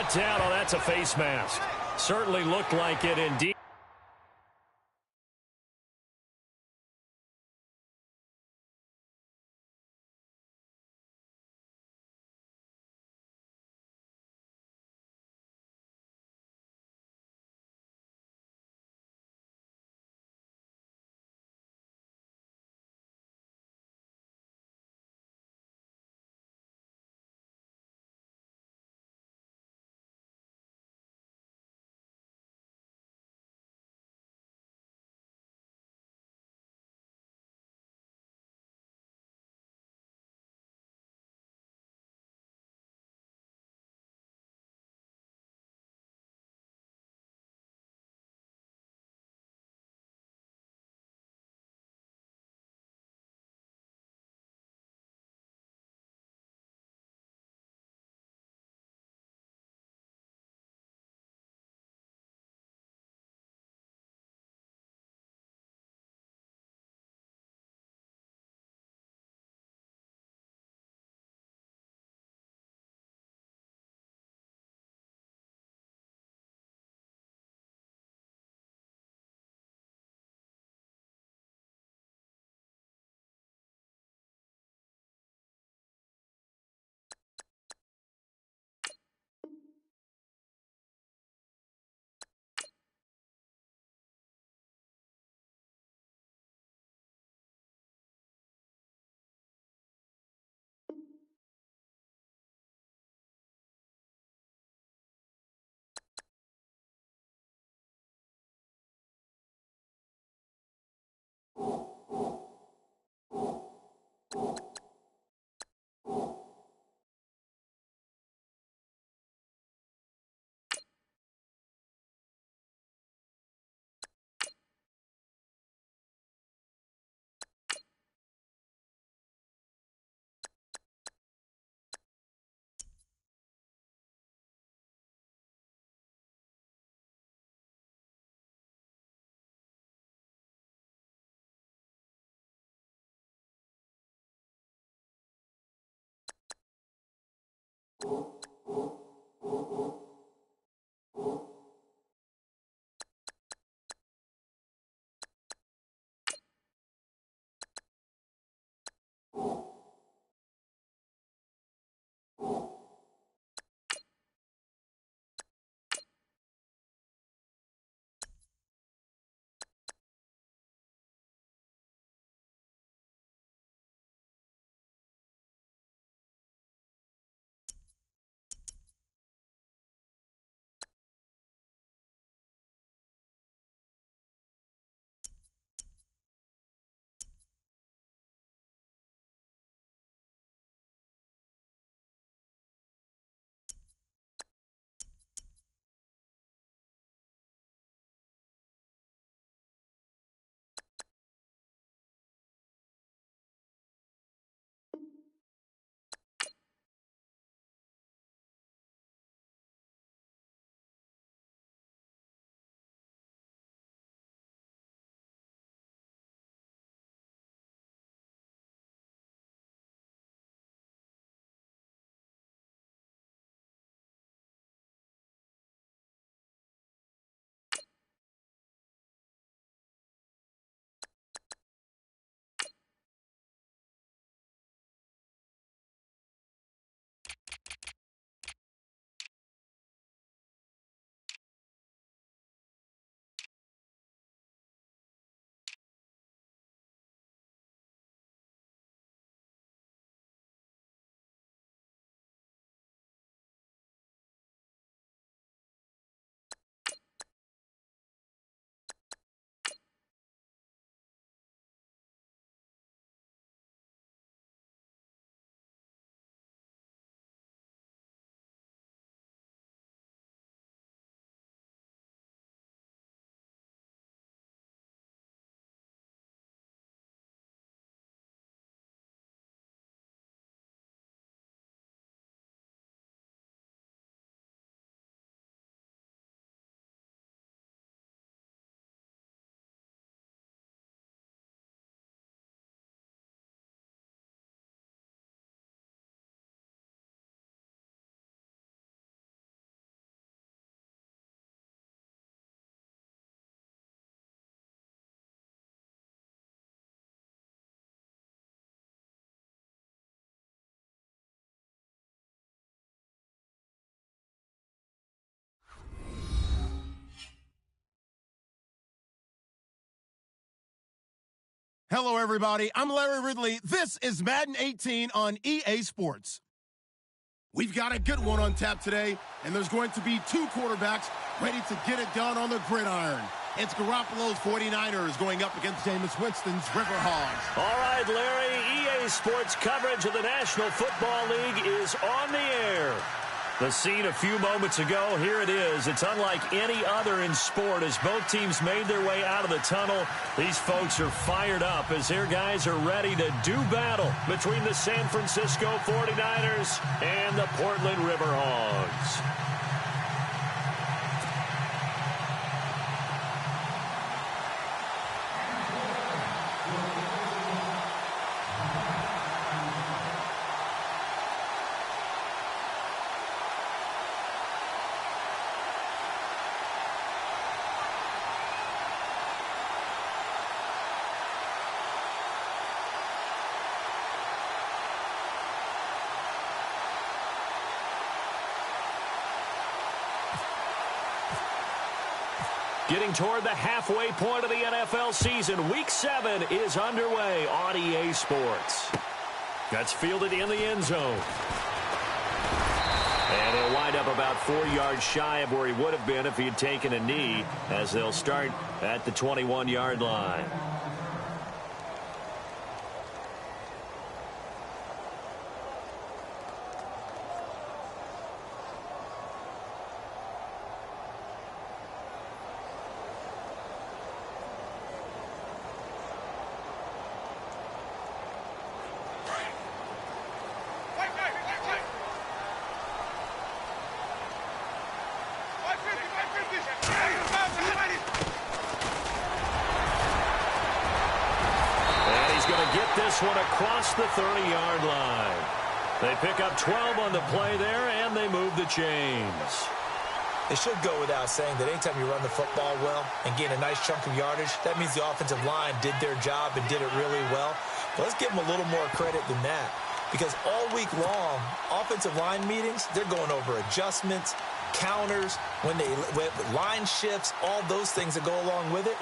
brought down. Oh, that's a face mask. Certainly looked like it indeed. Hello, everybody. I'm Larry Ridley. This is Madden 18 on EA Sports. We've got a good one on tap today, and there's going to be two quarterbacks ready to get it done on the gridiron. It's Garoppolo's 49ers going up against Jameis Winston's Riverhogs. All right, Larry, EA Sports coverage of the National Football League is on the air. The scene a few moments ago, here it is. It's unlike any other in sport as both teams made their way out of the tunnel. These folks are fired up as their guys are ready to do battle between the San Francisco 49ers and the Portland Riverhogs. Getting toward the halfway point of the NFL season, Week 7 is underway on EA Sports. That's fielded in the end zone. And he'll wind up about 4 yards shy of where he would have been if he had taken a knee, as they'll start at the 21-yard line. One across the 30-yard line. They pick up 12 on the play there, and they move the chains. It should go without saying that anytime you run the football well and gain a nice chunk of yardage, that means the offensive line did their job and did it really well. But let's give them a little more credit than that, because all week long, offensive line meetings, they're going over adjustments, counters, when line shifts, all those things that go along with it.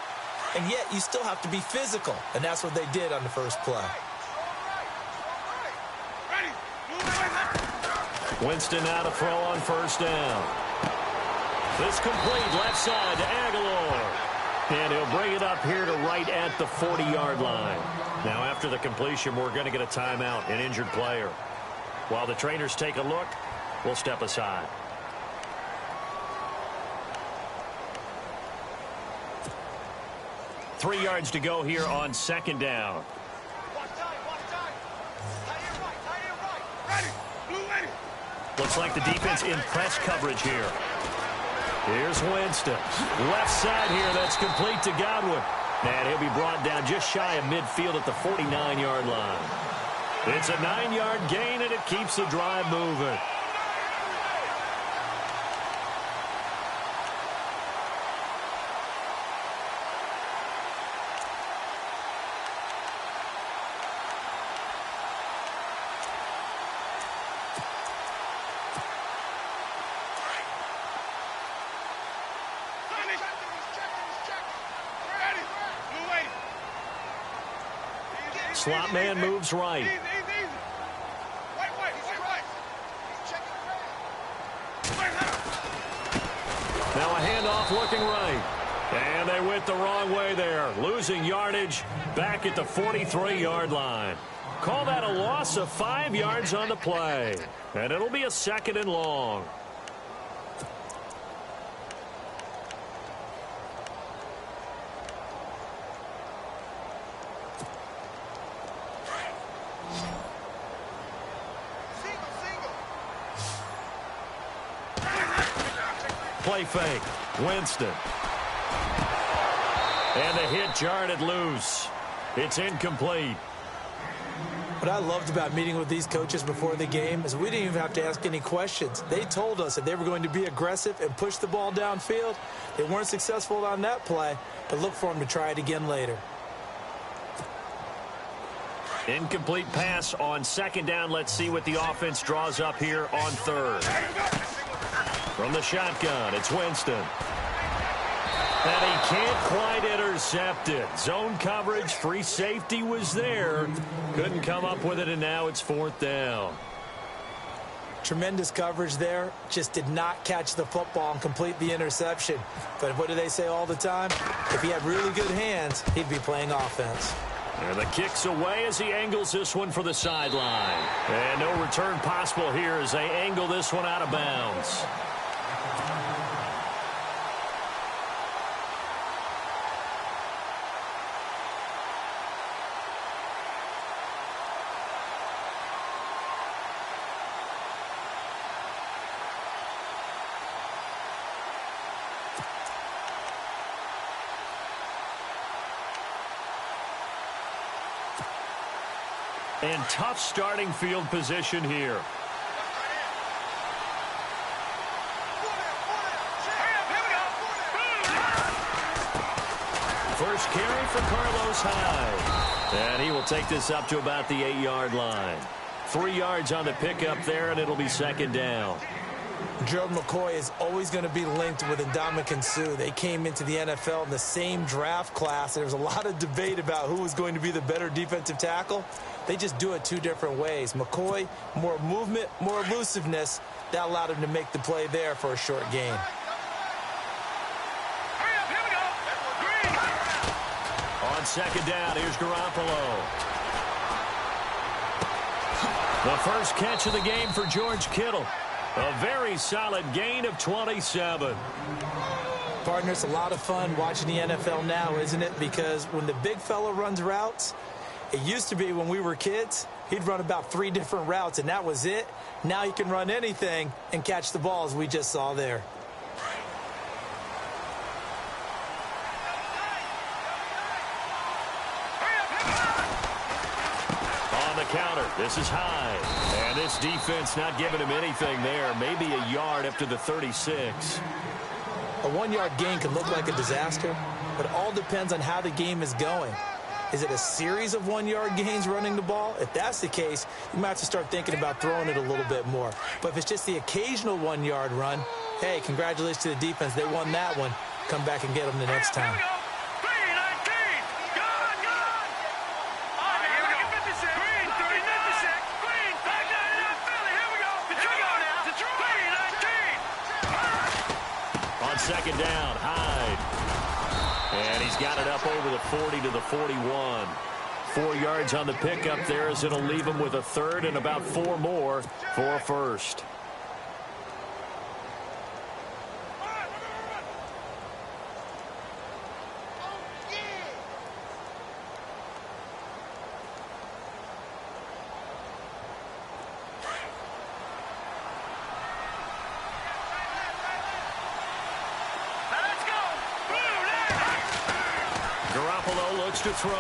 And yet, you still have to be physical, and that's what they did on the first play. Winston now to throw on first down. This complete left side to Aguilar. And he'll bring it up here to right at the 40-yard line. Now, after the completion, we're going to get a timeout, an injured player. While the trainers take a look, we'll step aside. Three yards to go here on second down. Looks like the defense in press coverage here. Here's Winston. Left side here, that's complete to Godwin. And he'll be brought down just shy of midfield at the 49-yard line. It's a 9-yard gain, and it keeps the drive moving. Slot man moves right. Now a handoff looking right. And they went the wrong way there. Losing yardage back at the 43-yard line. Call that a loss of 5 yards on the play. And it'll be a second and long. Play fake. Winston. And the hit jarred it loose. It's incomplete. What I loved about meeting with these coaches before the game is we didn't even have to ask any questions. They told us that they were going to be aggressive and push the ball downfield. They weren't successful on that play, but look for them to try it again later. Incomplete pass on second down. Let's see what the offense draws up here on third. From the shotgun, it's Winston. And he can't quite intercept it. Zone coverage, free safety was there. Couldn't come up with it, and now it's 4th down. Tremendous coverage there. Just did not catch the football and complete the interception. But what do they say all the time? If he had really good hands, he'd be playing offense. And the kick's away as he angles this one for the sideline. And no return possible here as they angle this one out of bounds. And tough starting field position here. First carry for Carlos Hyde. And he will take this up to about the 8-yard line. 3 yards on the pickup there, and it'll be 2nd down. Gerald McCoy is always going to be linked with Ndamukong Suh. They came into the NFL in the same draft class. There was a lot of debate about who was going to be the better defensive tackle. They just do it 2 different ways. McCoy, more movement, more elusiveness. That allowed him to make the play there for a short gain. On 2nd down, here's Garoppolo. The first catch of the game for George Kittle. A very solid gain of 27. Partner, it's a lot of fun watching the NFL now, isn't it? Because when the big fella runs routes, it used to be when we were kids, he'd run about 3 different routes, and that was it. Now he can run anything and catch the ball, as we just saw there. On the counter, this is Hyde. And this defense not giving him anything there. Maybe a yard up to the 36. A 1-yard gain can look like a disaster, but it all depends on how the game is going. Is it a series of 1-yard gains running the ball? If that's the case, you might have to start thinking about throwing it a little bit more. But if it's just the occasional 1-yard run, hey, congratulations to the defense. They won that one. Come back and get them the next time. On 2nd down, Hyde. And he's got it up over the 40 to the 41. 4 yards on the pickup there as it'll leave him with a 3rd and about 4 more for a 1st. Garoppolo looks to throw.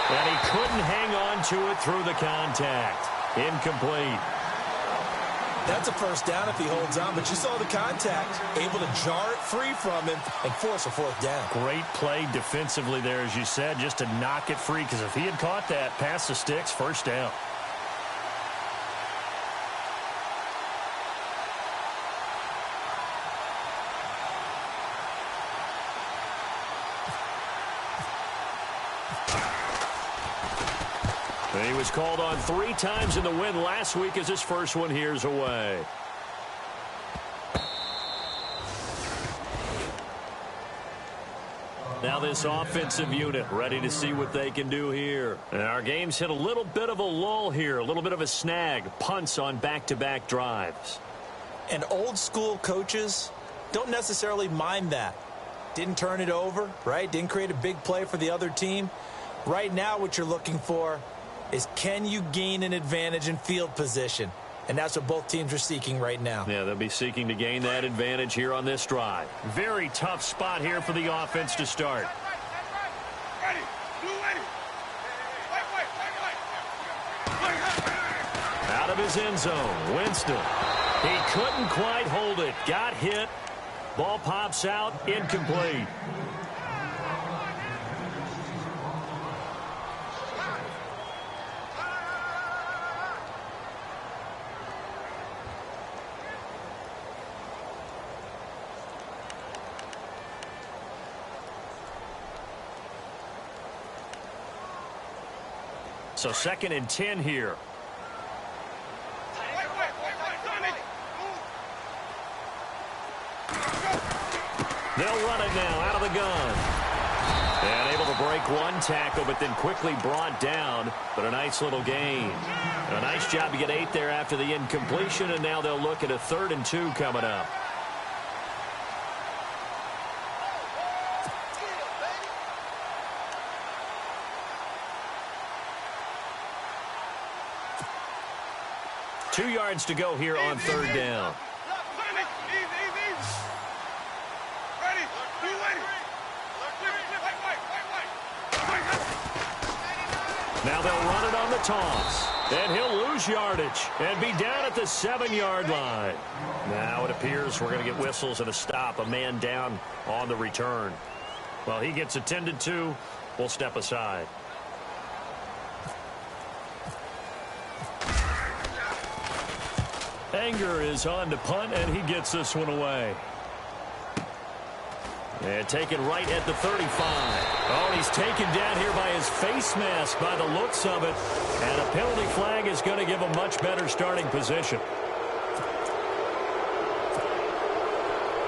And he couldn't hang on to it through the contact. Incomplete. That's a 1st down if he holds on, but you saw the contact. Able to jar it free from him and force a 4th down. Great play defensively there, as you said, just to knock it free, because if he had caught that, past the sticks, 1st down. He was called on 3 times in the win last week as his first one here's away. Now this offensive unit ready to see what they can do here. And our game's hit a little bit of a lull here, a little bit of a snag. Punts on back-to-back drives. And old school coaches don't necessarily mind that. Didn't turn it over, right? Didn't create a big play for the other team. Right now what you're looking for is, can you gain an advantage in field position? And that's what both teams are seeking right now. Yeah, they'll be seeking to gain that advantage here on this drive. Very tough spot here for the offense to start. Out of his end zone, Winston. He couldn't quite hold it. Got hit. Ball pops out, incomplete. So 2nd and 10 here. They'll run it now out of the gun. And able to break one tackle, but then quickly brought down. But a nice little gain. A nice job to get 8 there after the incompletion, and now they'll look at a 3rd and 2 coming up. Two yards to go here on 3rd down. Now they'll run it on the toss. And he'll lose yardage and be down at the 7-yard line. Now it appears we're going to get whistles and a stop. A man down on the return. Well, he gets attended to. We'll step aside. Anger is on to punt, and he gets this one away. And taken right at the 35. Oh, he's taken down here by his face mask by the looks of it. And a penalty flag is going to give him much better starting position.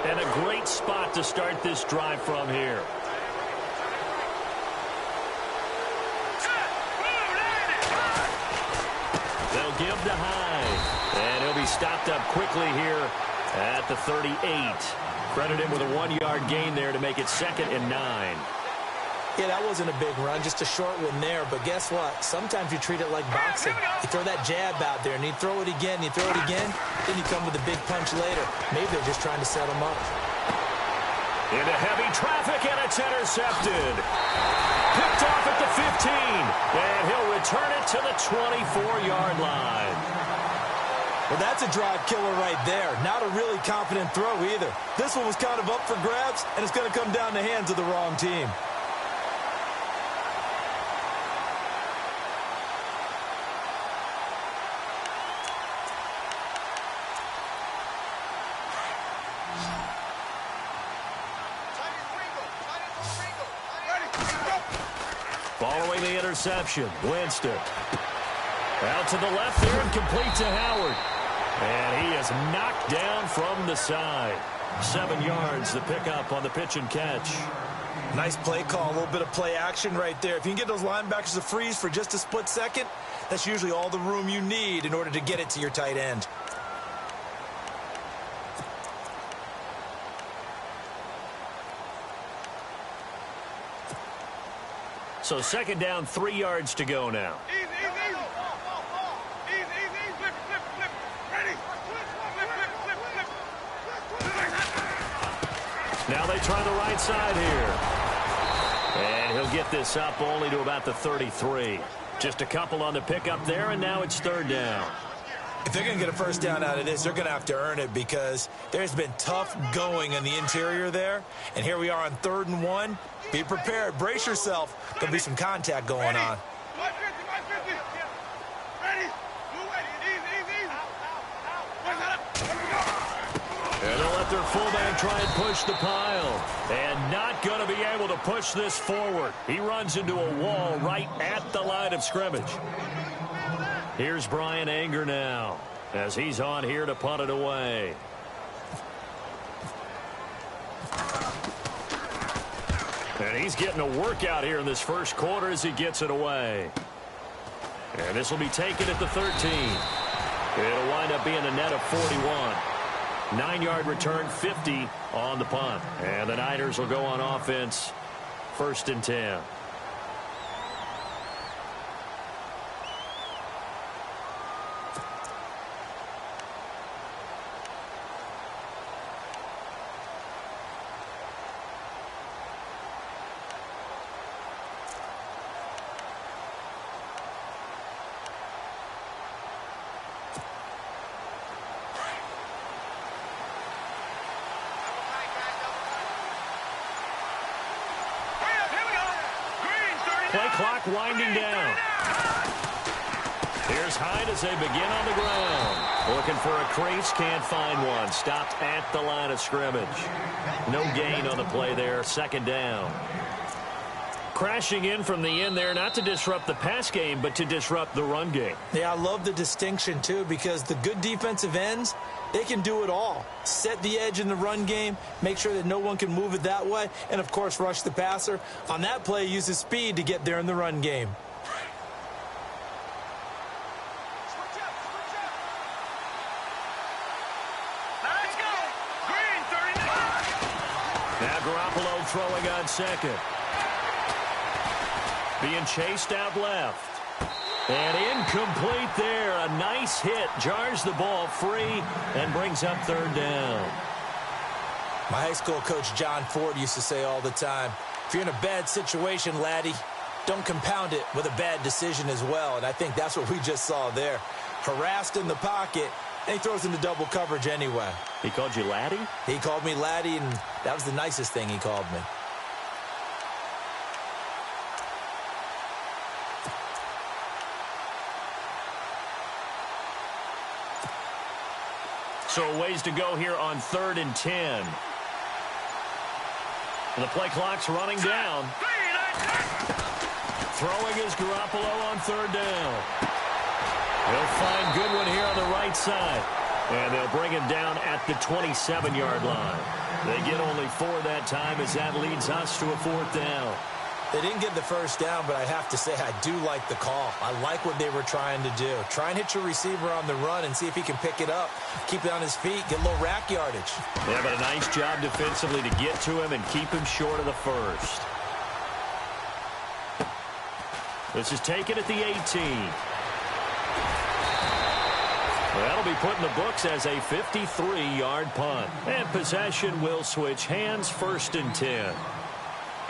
And a great spot to start this drive from here. They'll give to Hyde. And he'll be stopped up quickly here at the 38. Credit him with a 1-yard gain there to make it 2nd and 9. Yeah, that wasn't a big run, just a short one there. But guess what? Sometimes you treat it like boxing. You throw that jab out there, and you throw it again, you throw it again, then you come with a big punch later. Maybe they're just trying to set him up. Into heavy traffic, and it's intercepted. Picked off at the 15, and he'll return it to the 24-yard line. Well, that's a drive killer right there. Not a really confident throw either. This one was kind of up for grabs, and it's going to come down the hands of the wrong team. Following the interception, Winston. Out to the left there and complete to Howard. And he is knocked down from the side. 7 yards, the pickup on the pitch and catch. Nice play call, a little bit of play action right there. If you can get those linebackers to freeze for just a split second, that's usually all the room you need in order to get it to your tight end. So 2nd down, 3 yards to go now. Now they try the right side here. And he'll get this up only to about the 33. Just a couple on the pickup there, and now it's 3rd down. If they're going to get a first down out of this, they're going to have to earn it because there's been tough going in the interior there. And here we are on 3rd and 1. Be prepared. Brace yourself. There'll be some contact going on. And they'll let their fullback try and push the pile. And not going to be able to push this forward. He runs into a wall right at the line of scrimmage. Here's Brian Anger now as he's on here to punt it away. And he's getting a workout here in this first quarter as he gets it away. And this will be taken at the 13. It'll wind up being a net of 41. 9-yard return, 50 on the punt. And the Niners will go on offense, 1st and 10. Play clock winding down. Here's Hyde as they begin on the ground. Looking for a crease, can't find one. Stopped at the line of scrimmage. No gain on the play there, 2nd down. crashing in from the end there, not to disrupt the pass game, but to disrupt the run game. Yeah, I love the distinction, too, because the good defensive ends, they can do it all. Set the edge in the run game, make sure that no one can move it that way, and, of course, rush the passer. On that play, use his speed to get there in the run game. Now Garoppolo throwing on second. Being chased out left. And incomplete there. A nice hit. Jars the ball free and brings up third down. My high school coach John Ford used to say all the time, if you're in a bad situation, laddie, don't compound it with a bad decision as well. And I think that's what we just saw there. Harassed in the pocket, and he throws into double coverage anyway. He called you laddie? He called me laddie, and that was the nicest thing he called me. So a ways to go here on 3rd and 10. And the play clock's running down. Throwing is Garoppolo on 3rd down. They'll find Goodwin here on the right side. And they'll bring him down at the 27-yard line. They get only 4 that time as that leads us to a 4th down. They didn't get the first down, but I have to say I do like the call. I like what they were trying to do. Try and hit your receiver on the run and see if he can pick it up. Keep it on his feet, get a little rack yardage. Yeah, but a nice job defensively to get to him and keep him short of the first. This is taken at the 18. That'll be put in the books as a 53-yard punt. And possession will switch hands, 1st and 10.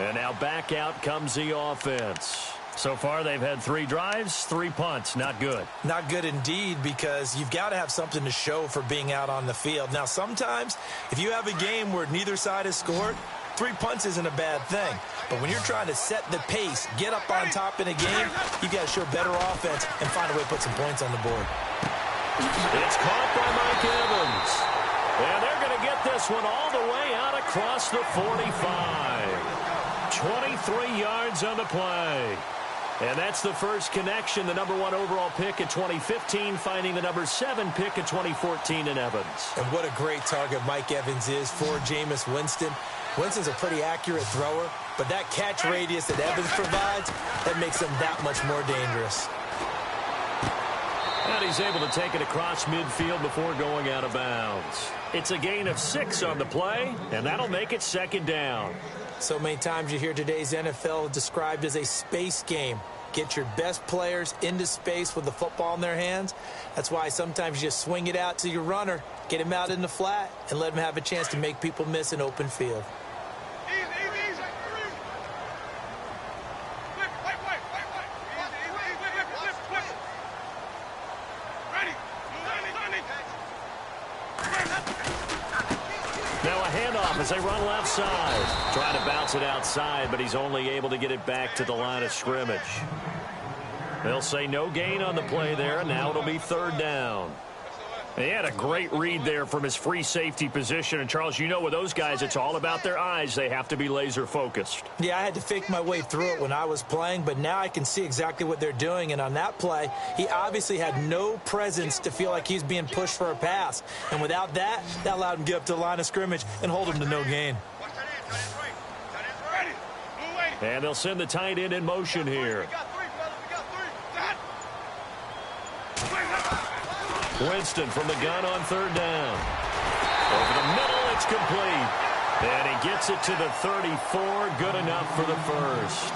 And now back out comes the offense. So far, they've had 3 drives, 3 punts. Not good. Not good indeed, because you've got to have something to show for being out on the field. Now, sometimes, if you have a game where neither side has scored, 3 punts isn't a bad thing. But when you're trying to set the pace, get up on top in a game, you got to show better offense and find a way to put some points on the board. It's caught by Mike Evans. And they're going to get this one all the way out across the 45. 23 yards on the play. And that's the first connection. The number 1 overall pick in 2015 finding the number 7 pick in 2014 in Evans. And what a great target Mike Evans is for Jameis Winston. Winston's a pretty accurate thrower, but that catch radius that Evans provides, that makes him that much more dangerous. And he's able to take it across midfield before going out of bounds. It's a gain of 6 on the play, and that'll make it 2nd down. So many times you hear today's NFL described as a space game. Get your best players into space with the football in their hands. That's why sometimes you just swing it out to your runner, get him out in the flat, and let him have a chance to make people miss an open field. As they run left side. Trying to bounce it outside, but he's only able to get it back to the line of scrimmage. They'll say no gain on the play there, and now it'll be 3rd down. He had a great read there from his free safety position. And, Charles, you know with those guys, it's all about their eyes. They have to be laser focused. Yeah, I had to fake my way through it when I was playing, but now I can see exactly what they're doing. And on that play, he obviously had no presence to feel like he's being pushed for a pass. And without that, that allowed him to get up to the line of scrimmage and hold him to no gain. And they'll send the tight end in motion here. Winston from the gun on 3rd down. Over the middle, it's complete. And he gets it to the 34. Good enough for the first.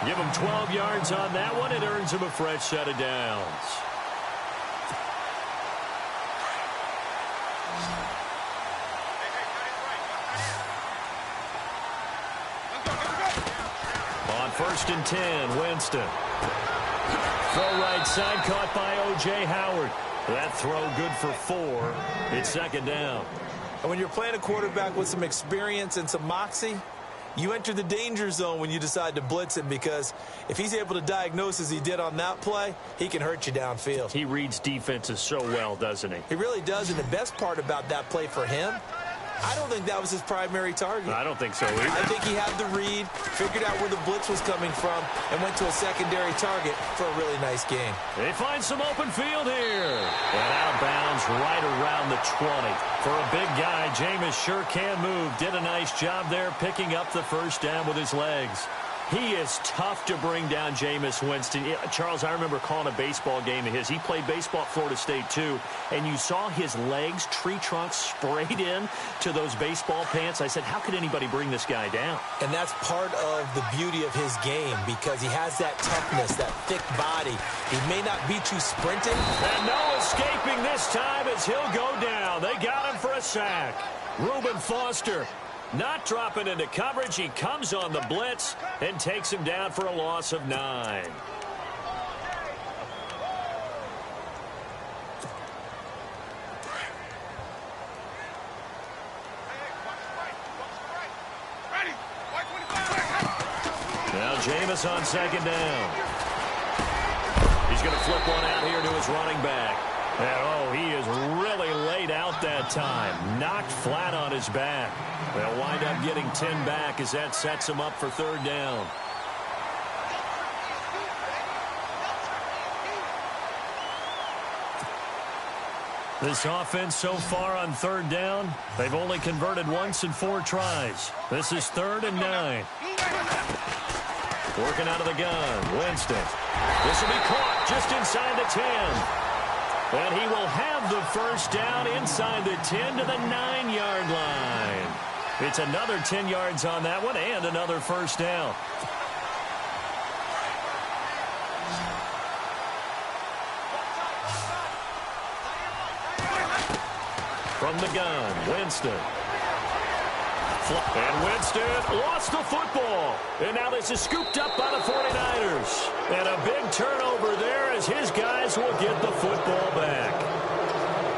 Give him 12 yards on that one. It earns him a fresh set of downs. On 1st and 10, Winston. Throw right side, caught by O.J. Howard. That throw good for 4. It's 2nd down. And when you're playing a quarterback with some experience and some moxie, you enter the danger zone when you decide to blitz him, because if he's able to diagnose as he did on that play, he can hurt you downfield. He reads defenses so well, doesn't he? He really does, and the best part about that play for him, I don't think that was his primary target. I don't think so either. I think he had the read, figured out where the blitz was coming from, and went to a secondary target for a really nice game. They find some open field here. And out of bounds right around the 20. For a big guy, Jameis sure can move. Did a nice job there picking up the first down with his legs. He is tough to bring down, Jameis Winston. Charles, I remember calling a baseball game of his. He played baseball at Florida State, too. And you saw his legs, tree trunks sprayed in to those baseball pants. I said, how could anybody bring this guy down? And that's part of the beauty of his game because he has that toughness, that thick body. He may not beat you sprinting. And no escaping this time as he'll go down. They got him for a sack. Reuben Foster not dropping into coverage. He comes on the blitz and takes him down for a loss of 9. Now Jameis on second down. He's going to flip one out here to his running back. And, he is really laid out that time. Knocked flat on his back. They'll wind up getting 10 back as that sets him up for third down. This offense so far on third down, they've only converted once in 4 tries. This is 3rd and 9. Working out of the gun, Winston. This will be caught just inside the 10. And he will have the first down inside the 10 to the 9-yard line. It's another 10 yards on that one and another first down. From the gun, Winston. And Winston lost the football. And now this is scooped up by the 49ers. And a big turnover there as his guys will get the football back.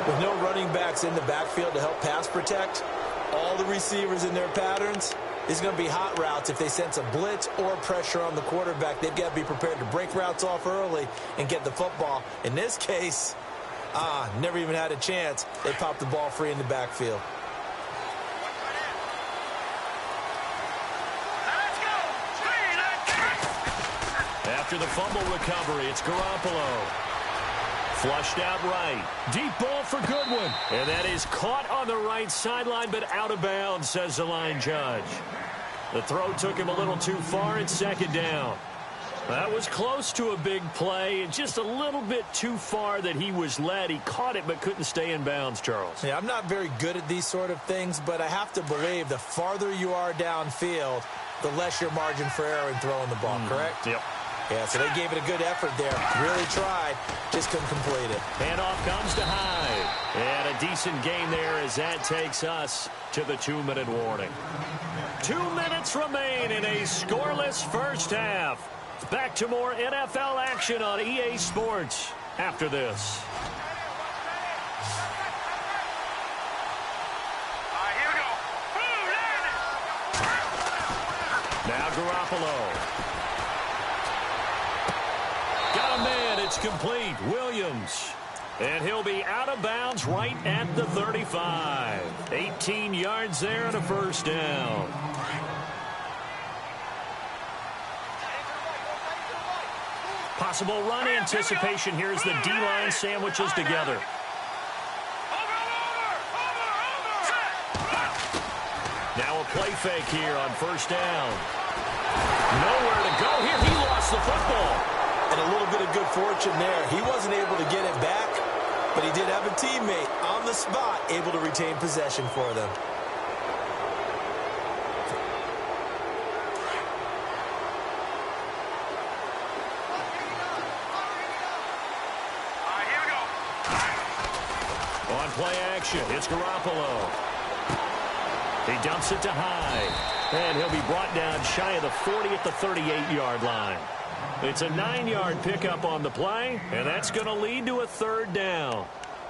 With no running backs in the backfield to help pass protect, all the receivers in their patterns, it's going to be hot routes if they sense a blitz or pressure on the quarterback. They've got to be prepared to break routes off early and get the football. In this case, never even had a chance. They popped the ball free in the backfield. After the fumble recovery, it's Garoppolo. Flushed out right. Deep ball for Goodwin. And that is caught on the right sideline, but out of bounds, says the line judge. The throw took him a little too far. It's second down. That was close to a big play. Just a little bit too far that he was led. He caught it but couldn't stay in bounds, Charles. Yeah, I'm not very good at these sort of things, but I have to believe the farther you are downfield, the less your margin for error in throwing the ball, correct? Yep. Yeah, so they gave it a good effort there. Really tried. Just couldn't complete it. Handoff comes to Hyde. And a decent gain there as that takes us to the 2-minute warning. 2 minutes remain in a scoreless first half. Back to more NFL action on EA Sports after this. Here we go. Now Garoppolo. Got a man. It's complete. Williams. And he'll be out of bounds right at the 35. 18 yards there and a first down. Possible run anticipation here as the D-line sandwiches together. Now a play fake here on first down. Nowhere to go here. He lost the football. And a little bit of good fortune there. He wasn't able to get it back, but he did have a teammate on the spot able to retain possession for them. Here we go. On play action, it's Garoppolo. He dumps it to Hyde. And he'll be brought down shy of the 40 at the 38-yard line. It's a 9-yard pickup on the play, and that's going to lead to a third down.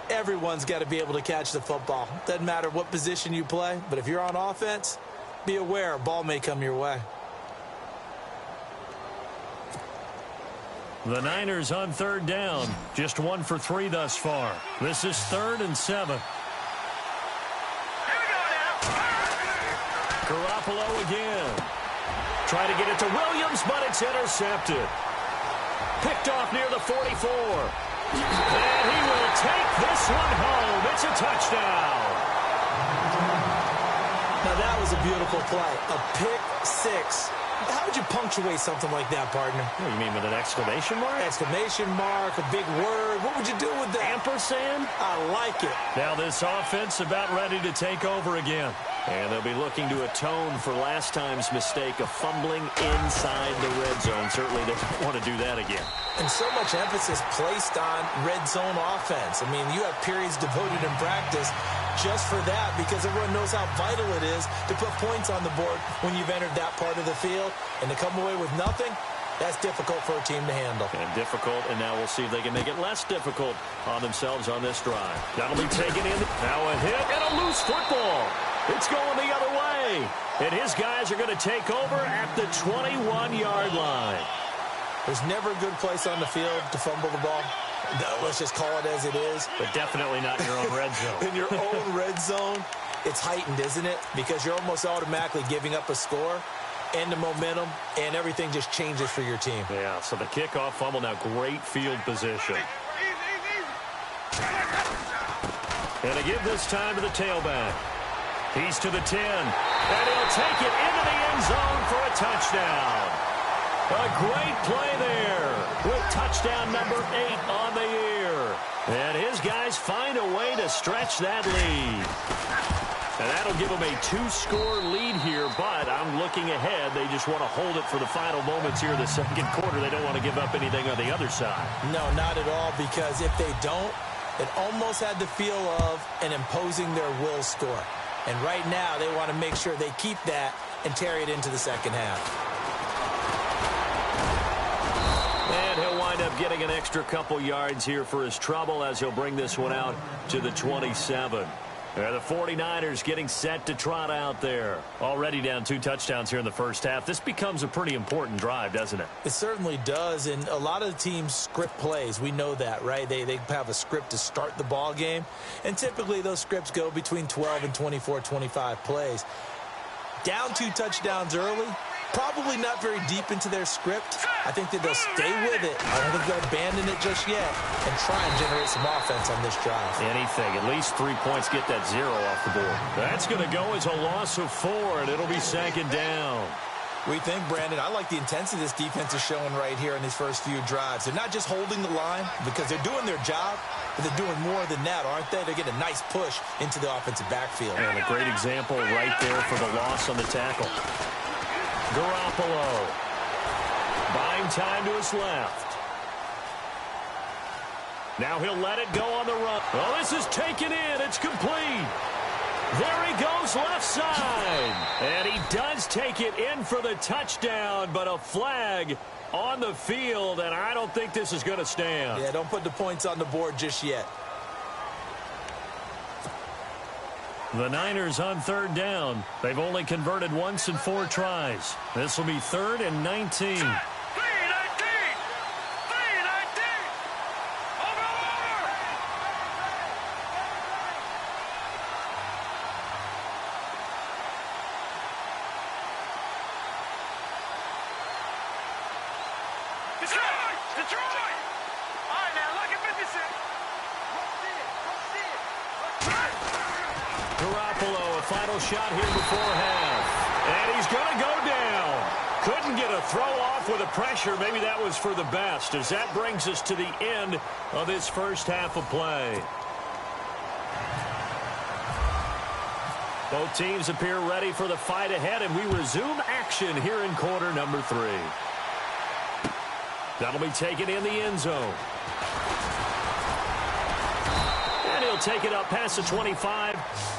Everyone's got to be able to catch the football. Doesn't matter what position you play, but if you're on offense, be aware a ball may come your way. The Niners on third down, just 1 for 3 thus far. This is 3rd and 7. Here we go now. Garoppolo again. Trying to get it to Williams, but it's intercepted. Picked off near the 44. And he will take this one home. It's a touchdown. Now that was a beautiful play. A pick six. How would you punctuate something like that, partner? What do you mean, with an exclamation mark? Exclamation mark, a big word. What would you do with that? Ampersand? I like it. Now this offense about ready to take over again. And they'll be looking to atone for last time's mistake of fumbling inside the red zone. Certainly they don't want to do that again. And so much emphasis placed on red zone offense. I mean, you have periods devoted in practice just for that because everyone knows how vital it is to put points on the board when you've entered that part of the field. And to come away with nothing, that's difficult for a team to handle. And difficult, and now we'll see if they can make it less difficult on themselves on this drive. That'll be taken in. Now a hit and a loose football. It's going the other way. And his guys are going to take over at the 21-yard line. There's never a good place on the field to fumble the ball. No, let's just call it as it is. But definitely not in your own red zone. In your own red zone, it's heightened, isn't it? Because you're almost automatically giving up a score and the momentum, and everything just changes for your team. Yeah, so the kickoff fumble, now great field position. And they give this time to the tailback. He's to the 10, and he'll take it into the end zone for a touchdown. A great play there with touchdown number 8 on the year. And his guys find a way to stretch that lead. And that'll give them a 2-score lead here, but I'm looking ahead. They just want to hold it for the final moments here in the second quarter. They don't want to give up anything on the other side. No, not at all, because if they don't, it almost had the feel of an imposing their will score. And right now, they want to make sure they keep that and carry it into the second half. And he'll wind up getting an extra couple yards here for his trouble as he'll bring this one out to the 27. The 49ers getting set to trot out there. Already down 2 touchdowns here in the first half. This becomes a pretty important drive, doesn't it? It certainly does, and a lot of the teams script plays. We know that, right? They have a script to start the ball game, and typically those scripts go between 12 and 24, 25 plays. Down 2 touchdowns early, probably not very deep into their script. I think that they'll stay with it. I don't think they'll abandon it just yet and try and generate some offense on this drive. Anything. At least 3 points, get that 0 off the board. That's going to go as a loss of 4, and it'll be second down. We think, Brandon, I like the intensity this defense is showing right here in these first few drives. They're not just holding the line because they're doing their job, but they're doing more than that, aren't they? They're getting a nice push into the offensive backfield. And a great example right there for the loss on the tackle. Garoppolo. Buying time to his left. Now he'll let it go on the run. Well, this is taken in. It's complete. There he goes left side. And he does take it in for the touchdown, but a flag on the field, and I don't think this is going to stand. Yeah, don't put the points on the board just yet. The Niners on 3rd down. They've only converted once in 4 tries. This will be 3rd and 19. Garoppolo, a final shot here before half. And he's going to go down. Couldn't get a throw off with the pressure. Maybe that was for the best, as that brings us to the end of this first half of play. Both teams appear ready for the fight ahead, and we resume action here in quarter number 3. That'll be taken in the end zone. And he'll take it up past the 25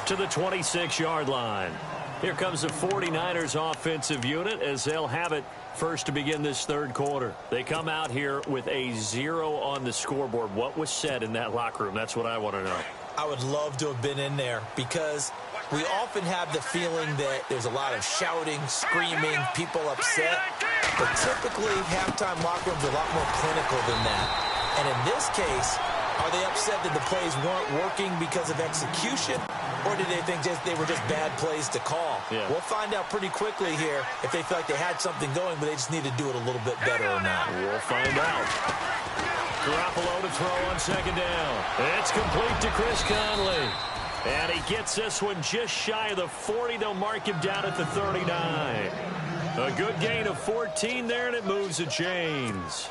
to the 26-yard line. Here comes the 49ers offensive unit as they'll have it first to begin this third quarter. They come out here with a 0 on the scoreboard. What was said in that locker room? That's what I want to know. I would love to have been in there because we often have the feeling that there's a lot of shouting, screaming, people upset. But typically, halftime locker rooms are a lot more clinical than that. And in this case, Are they upset that the plays weren't working because of execution? Or did they think they were just bad plays to call? Yeah. We'll find out pretty quickly here if they feel like they had something going, but they just need to do it a little bit better or not. We'll find out. Garoppolo to throw on second down. It's complete to Chris Conley. And he gets this one just shy of the 40. They'll mark him down at the 39. A good gain of 14 there, and it moves the chains.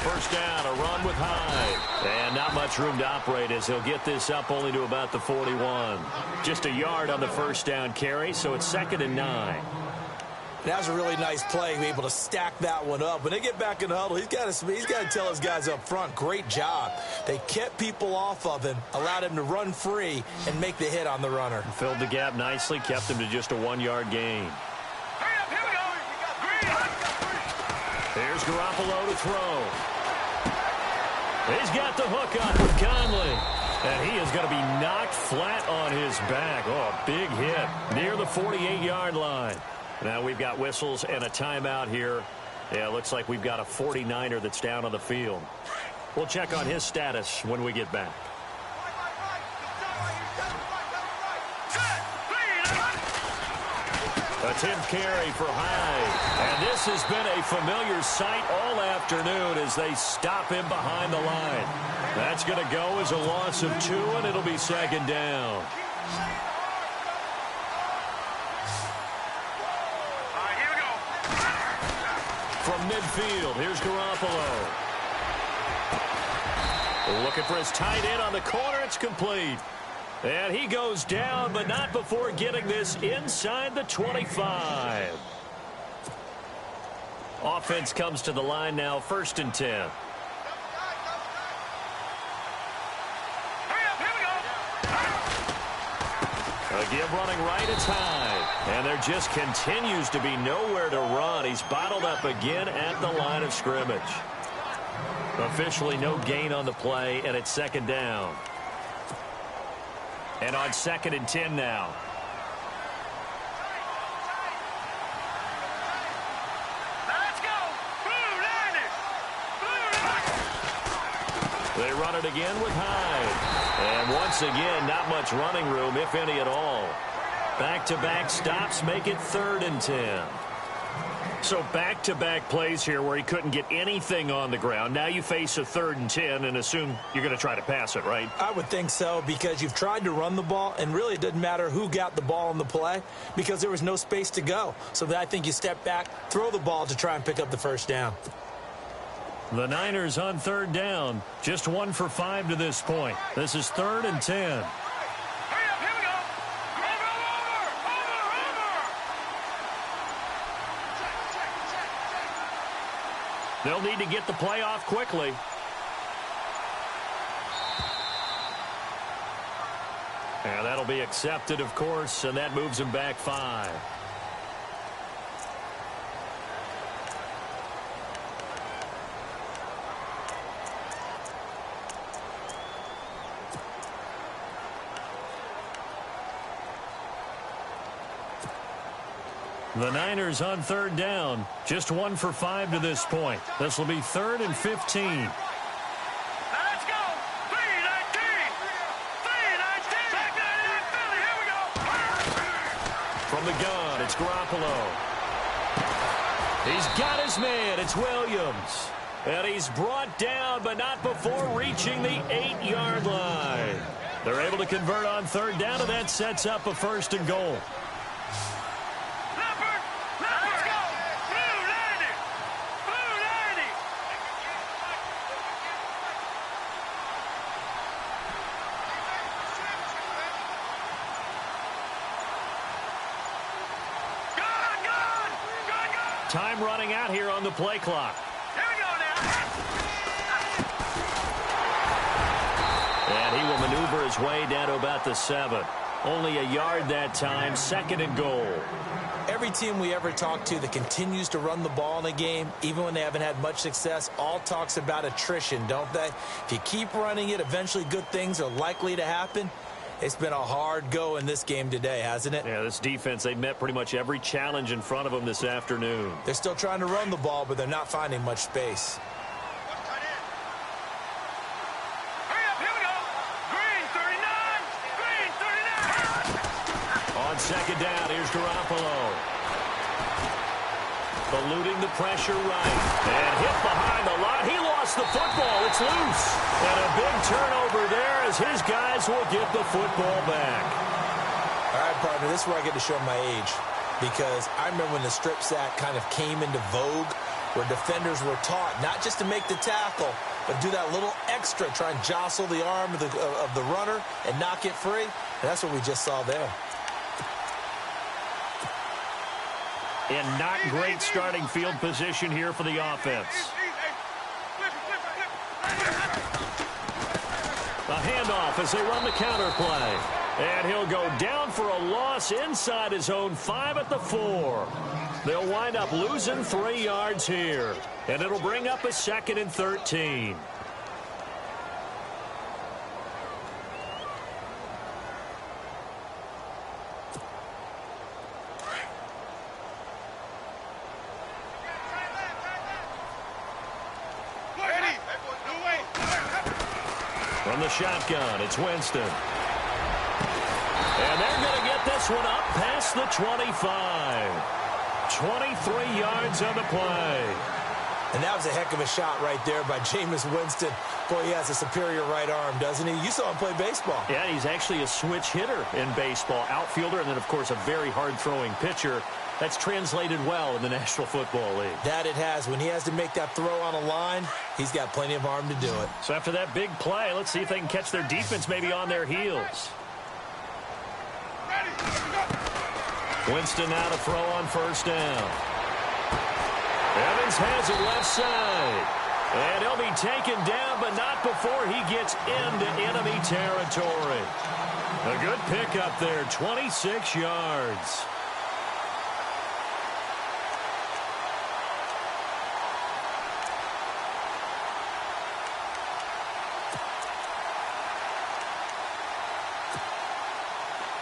First down, a run with Hyde. And not much room to operate as he'll get this up only to about the 41. Just a yard on the first down carry, so it's 2nd and 9. That was a really nice play, be able to stack that one up. When they get back in the huddle, he's got to tell his guys up front, great job. They kept people off of him, allowed him to run free, and make the hit on the runner. Filled the gap nicely, kept him to just a 1-yard gain. Here's Garoppolo to throw. He's got the hook up with Conley. And he is going to be knocked flat on his back. Oh, a big hit near the 48-yard line. Now we've got whistles and a timeout here. Yeah, it looks like we've got a 49er that's down on the field. We'll check on his status when we get back. A 10th carry for Hyde. And this has been a familiar sight all afternoon as they stop him behind the line. That's going to go as a loss of 2, and it'll be 2nd down. From midfield, here's Garoppolo. Looking for his tight end on the corner. It's complete. And he goes down, but not before getting this inside the 25. Offense comes to the line now, 1st and 10. A give running right, it's Hyde. And there just continues to be nowhere to run. He's bottled up again at the line of scrimmage. Officially no gain on the play, and it's 2nd down. And on 2nd and 10 now. Let's go! Blue Niners! They run it again with Hyde. And once again, not much running room, if any at all. Back-to-back stops make it 3rd and 10. So back-to-back plays here where he couldn't get anything on the ground. Now you face a 3rd and 10 and assume you're going to try to pass it, right? I would think so, because you've tried to run the ball, and really it doesn't matter who got the ball on the play because there was no space to go. So I think you step back, throw the ball to try and pick up the first down. The Niners on 3rd down. Just 1 for 5 to this point. This is 3rd and 10. They'll need to get the play off quickly. And that'll be accepted, of course, and that moves him back 5. The Niners on 3rd down. Just 1 for 5 to this point. This will be 3rd and 15. Let's go! 3-19! 3-19! Back in Philly, here we go! From the gun, it's Garoppolo. He's got his man. It's Williams. And he's brought down, but not before reaching the 8-yard line. They're able to convert on 3rd down, and that sets up a 1st and goal. Time running out here on the play clock. Here we go now. And he will maneuver his way down to about the 7. Only a yard that time, 2nd and goal. Every team we ever talk to that continues to run the ball in a game, even when they haven't had much success, all talks about attrition, don't they? If you keep running it, eventually good things are likely to happen. It's been a hard go in this game today, hasn't it? Yeah, this defense, they met pretty much every challenge in front of them this afternoon. They're still trying to run the ball, but they're not finding much space. Hurry up, here we go. Green 39. Green 39. On 2nd down, here's Garoppolo. Eluding the pressure right. And hit behind the line. He lost the football. It's loose. And a big turnover there as his guys will get the football back. All right, partner, this is where I get to show my age. Because I remember when the strip sack kind of came into vogue, where defenders were taught not just to make the tackle, but do that little extra, try and jostle the arm of the runner and knock it free. And that's what we just saw there. And not great starting field position here for the offense. A handoff as they run the counter play. And he'll go down for a loss inside his own 5 at the 4. They'll wind up losing 3 yards here. And it'll bring up a 2nd and 13. From the shotgun, it's Winston. And they're going to get this one up past the 25. 23 yards on the play. And that was a heck of a shot right there by Jameis Winston. Boy, he has a superior right arm, doesn't he? You saw him play baseball. Yeah, he's actually a switch hitter in baseball. Outfielder, and then, of course, a very hard-throwing pitcher. That's translated well in the National Football League. That it has. When he has to make that throw on a line, he's got plenty of arm to do it. So after that big play, let's see if they can catch their defense maybe on their heels. Winston now to throw on 1st down. Evans has it left side. And he'll be taken down, but not before he gets into enemy territory. A good pickup there, 26 yards.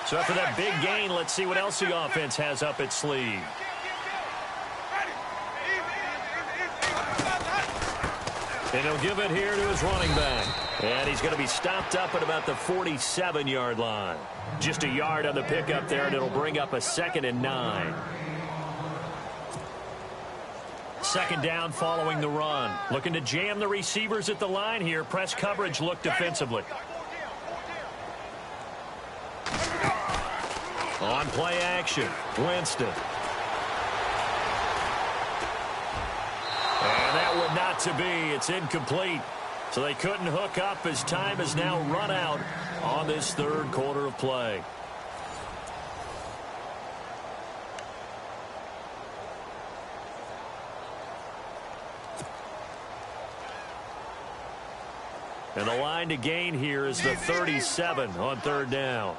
So after that big gain, let's see what else the offense has up its sleeve. And he'll give it here to his running back. And he's going to be stopped up at about the 47-yard line. Just a yard on the pickup there, and it'll bring up a 2nd and 9. 2nd down following the run. Looking to jam the receivers at the line here. Press coverage look defensively. On play action, Winston. And that would not to be. It's incomplete. So they couldn't hook up as time has now run out on this 3rd quarter of play. And the line to gain here is the 37 on 3rd down.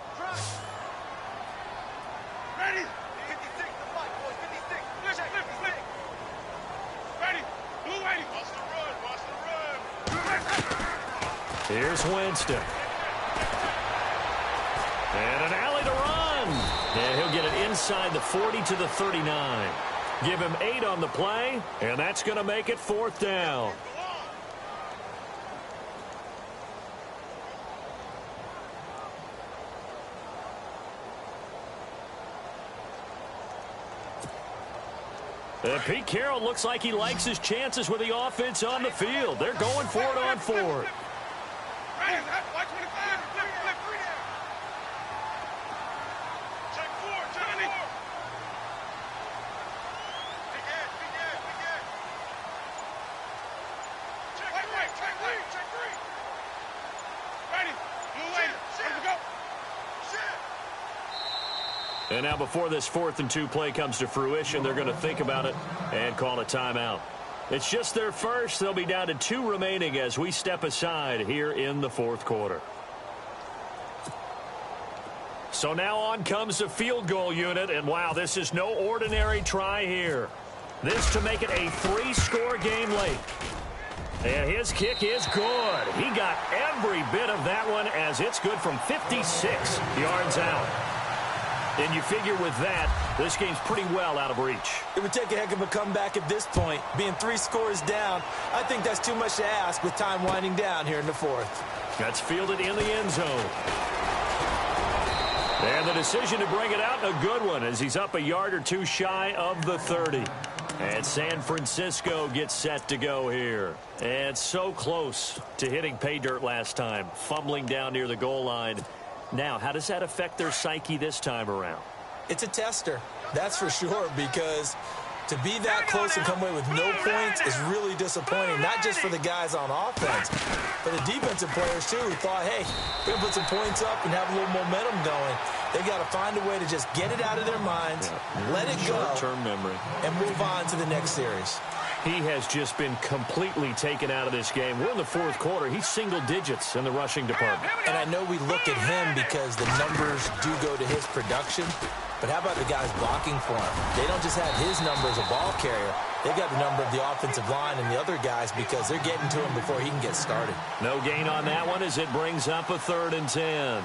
Here's Winston. And an alley to run. And he'll get it inside the 40 to the 39. Give him 8 on the play, and that's going to make it 4th down. And Pete Carroll looks like he likes his chances with the offense on the field. They're going for it on 4th. And now before this 4th and 2 play comes to fruition, they're going to think about it and call a timeout. It's just their first. They'll be down to 2 remaining as we step aside here in the 4th quarter. So now on comes the field goal unit, and wow, this is no ordinary try here. This to make it a 3-score game late. And his kick is good. He got every bit of that one as it's good from 56 yards out. And you figure with that, this game's pretty well out of reach. It would take a heck of a comeback at this point. Being 3 scores down, I think that's too much to ask with time winding down here in the 4th. That's fielded in the end zone. And the decision to bring it out, a good one, as he's up a yard or two shy of the 30. And San Francisco gets set to go here. And so close to hitting pay dirt last time, fumbling down near the goal line. Now, how does that affect their psyche this time around? It's a tester, that's for sure, because to be that close and come away with no points is really disappointing, not just for the guys on offense, but the defensive players, too, who thought, hey, we're going to put some points up and have a little momentum going. They got to find a way to just get it out of their minds, let it go, short-term memory, and move on to the next series. He has just been completely taken out of this game. We're in the 4th quarter. He's single digits in the rushing department. And I know we look at him because the numbers do go to his production, but how about the guys blocking for him? They don't just have his number as a ball carrier. They've got the number of the offensive line and the other guys because they're getting to him before he can get started. No gain on that one as it brings up a 3rd and 10.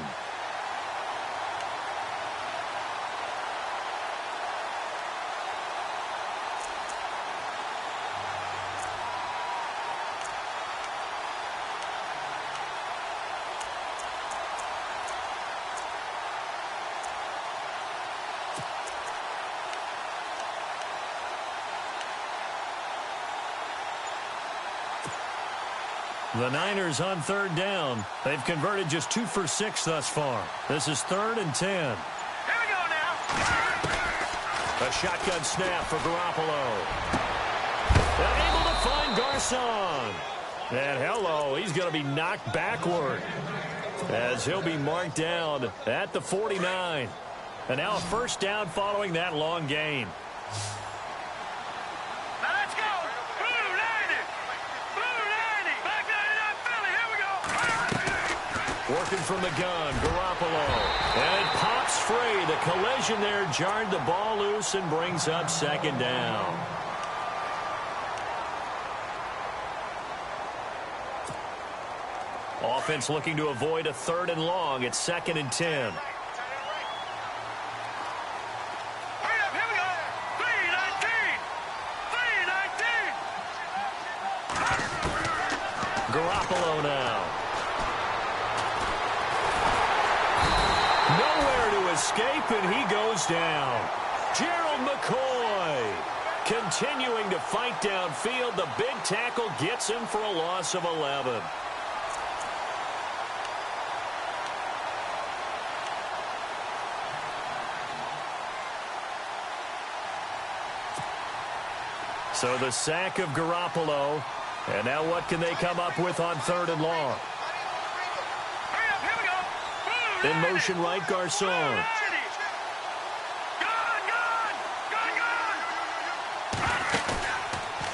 The Niners on 3rd down. They've converted just 2 for 6 thus far. This is 3rd and 10. Here we go now. A shotgun snap for Garoppolo. Able to find Garcon. And hello, he's going to be knocked backward as he'll be marked down at the 49. And now a 1st down following that long gain. Working from the gun, Garoppolo. And it pops free. The collision there jarred the ball loose and brings up 2nd down. Offense looking to avoid a 3rd and long. It's 2nd and 10. Garoppolo now. Escape, and he goes down. Gerald McCoy continuing to fight downfield. The big tackle gets him for a loss of 11. So the sack of Garoppolo. And now what can they come up with on 3rd and long? In motion right, Garcon.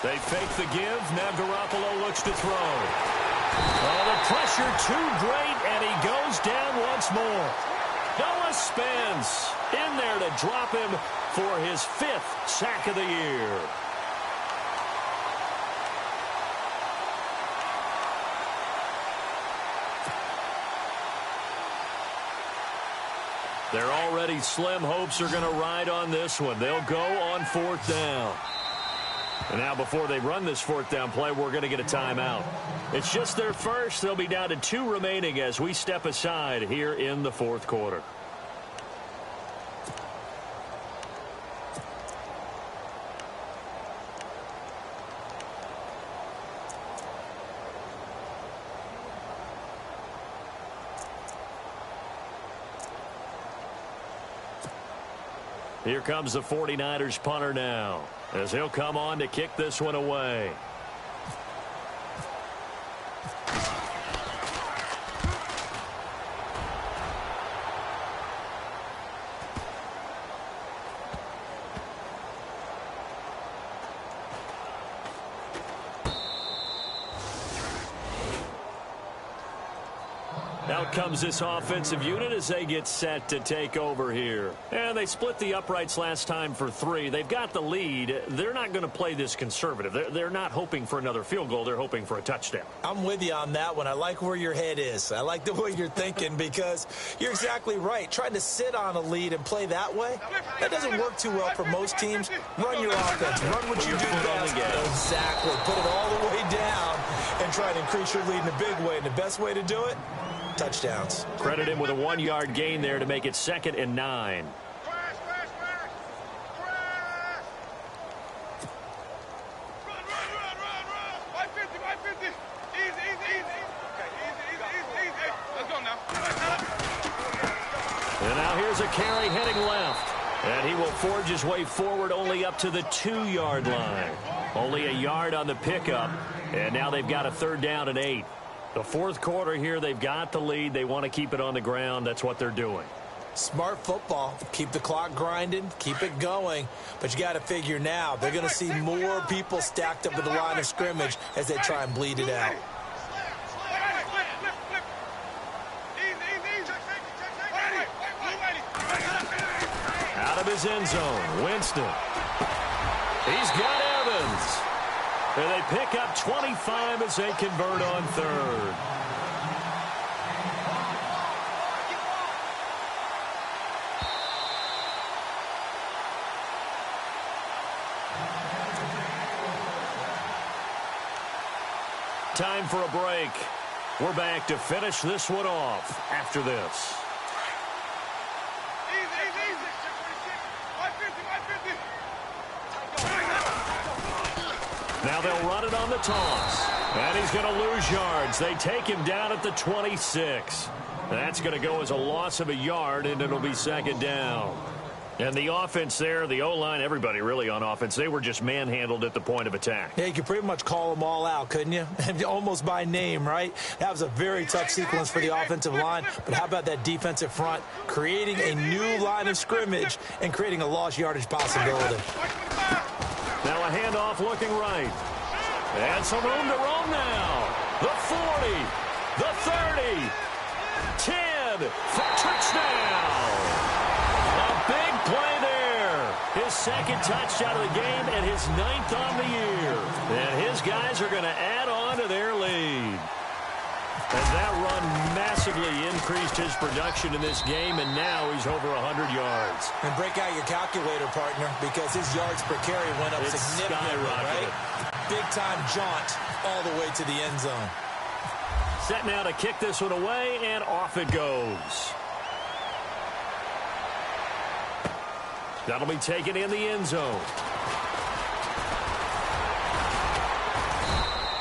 They fake the give. Now Garoppolo looks to throw. Oh, the pressure too great, and he goes down once more. Noah Spence in there to drop him for his 5th sack of the year. Their already slim hopes are going to ride on this one. They'll go on 4th down. And now before they run this 4th down play, we're going to get a timeout. It's just their first. They'll be down to 2 remaining as we step aside here in the 4th quarter. Here comes the 49ers punter now, as he'll come on to kick this one away. Now Out comes this offensive unit as they get set to take over here. And they split the uprights last time for 3. They've got the lead. They're not going to play this conservative. They're not hoping for another field goal. They're hoping for a touchdown. I'm with you on that one. I like where your head is. I like the way you're thinking because you're exactly right. Trying to sit on a lead and play that way, that doesn't work too well for most teams. Run your offense. Run what you do best. Exactly. Put it all the way down and try to increase your lead in a big way. And the best way to do it, touchdowns. Credit him with a 1-yard gain there to make it 2nd and 9. And now here's a carry heading left. And he will forge his way forward only up to the 2-yard line. Only a yard on the pickup. And now they've got a 3rd down and 8. The 4th quarter here, they've got the lead. They want to keep it on the ground. That's what they're doing. Smart football. Keep the clock grinding. Keep it going. But you got to figure now, they're going to see more people stacked up at the line of scrimmage as they try and bleed it out. Out of his end zone, Winston. He's got Evans. And they pick up 25 as they convert on 3rd. Time for a break. We're back to finish this one off after this. Now they'll run it on the toss. And he's going to lose yards. They take him down at the 26. That's going to go as a loss of a yard, and it'll be 2nd down. And the offense there, the O-line, everybody really on offense, they were just manhandled at the point of attack. Yeah, you could pretty much call them all out, couldn't you? Almost by name, right? That was a very tough sequence for the offensive line. But how about that defensive front creating a new line of scrimmage and creating a lost yardage possibility? Now a handoff looking right. And some room to roam now. The 40, the 30, 10 for touchdown. A big play there. His 2nd touchdown of the game and his 9th on the year. And his guys are going to add on to their lead. And that run massively increased his production in this game, and now he's over 100 yards. And break out your calculator, partner, because his yards per carry went up significantly, right? Big-time jaunt all the way to the end zone. Set now to kick this one away, and off it goes. That'll be taken in the end zone.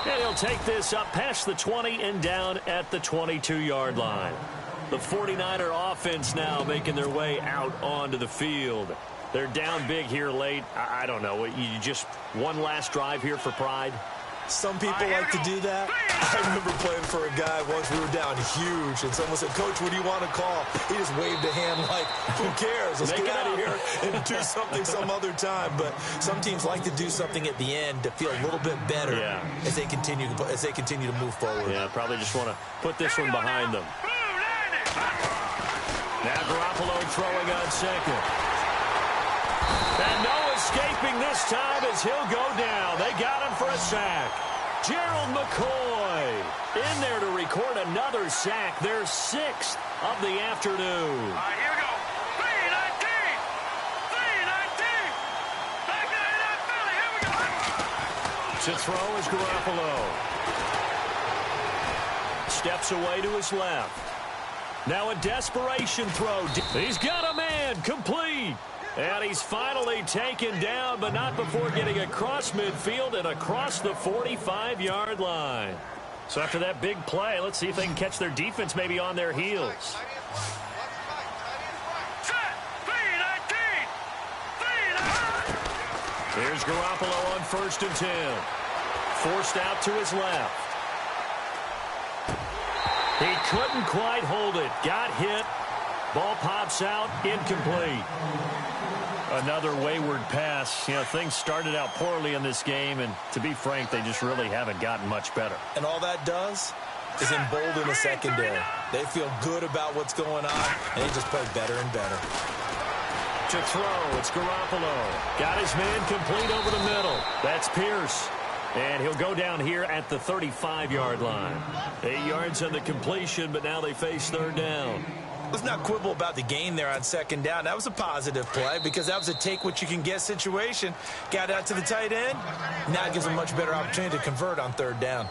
And he'll take this up past the 20 and down at the 22-yard line. The 49er offense now making their way out onto the field. They're down big here late. I don't know. You just one last drive here for pride? Some people like to do that. I remember playing for a guy once. We were down huge, and someone said, "Coach, what do you want to call?" He just waved a hand like, "Who cares? Let's get out of here and do something some other time." But some teams like to do something at the end to feel a little bit better as they continue to move forward. Yeah, probably just want to put this one behind them. Now Garoppolo throwing on 2nd. And no escaping this time as he'll go down. They got him for a sack. Gerald McCoy in there to record another sack. Their 6th of the afternoon. All right, here we go. 3-19. 3-19. Back to that Philly. Here we go. To throw is Garoppolo. Steps away to his left. Now a desperation throw. He's got a man. Complete. And he's finally taken down, but not before getting across midfield and across the 45-yard line. So after that big play, let's see if they can catch their defense maybe on their heels. Here's Garoppolo on 1st and 10. Forced out to his left. He couldn't quite hold it. Got hit. Ball pops out. Incomplete. Another wayward pass. You know, things started out poorly in this game, and to be frank, they just really haven't gotten much better. And all that does, is embolden the secondary. They feel good about what's going on, and they just play better and better. To throw, it's Garoppolo. Got his man complete over the middle. That's Pierce. And he'll go down here at the 35-yard line. 8 yards on the completion, but now they face third down. Let's not quibble about the gain there on second down. That was a positive play because that was a take-what-you-can-get situation. Got out to the tight end. Now it gives them a much better opportunity to convert on third down.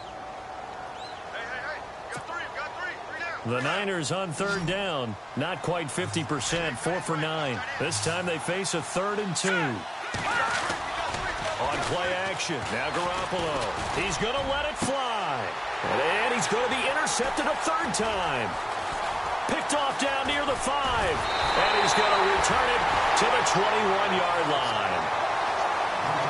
The Niners on third down. Not quite 50%, 4 for 9. This time they face a 3rd and 2. On play action, now Garoppolo. He's going to let it fly. And he's going to be intercepted a 3rd time. Picked off down near the 5. And he's going to return it to the 21-yard line.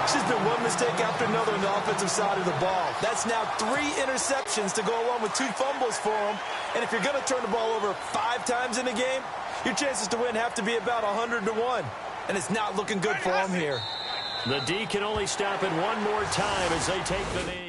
It's just been one mistake after another on the offensive side of the ball. That's now 3 interceptions to go along with 2 fumbles for him. And if you're going to turn the ball over 5 times in a game, your chances to win have to be about 100 to 1. And it's not looking good for him here. The D can only stop it one more time as they take the knee.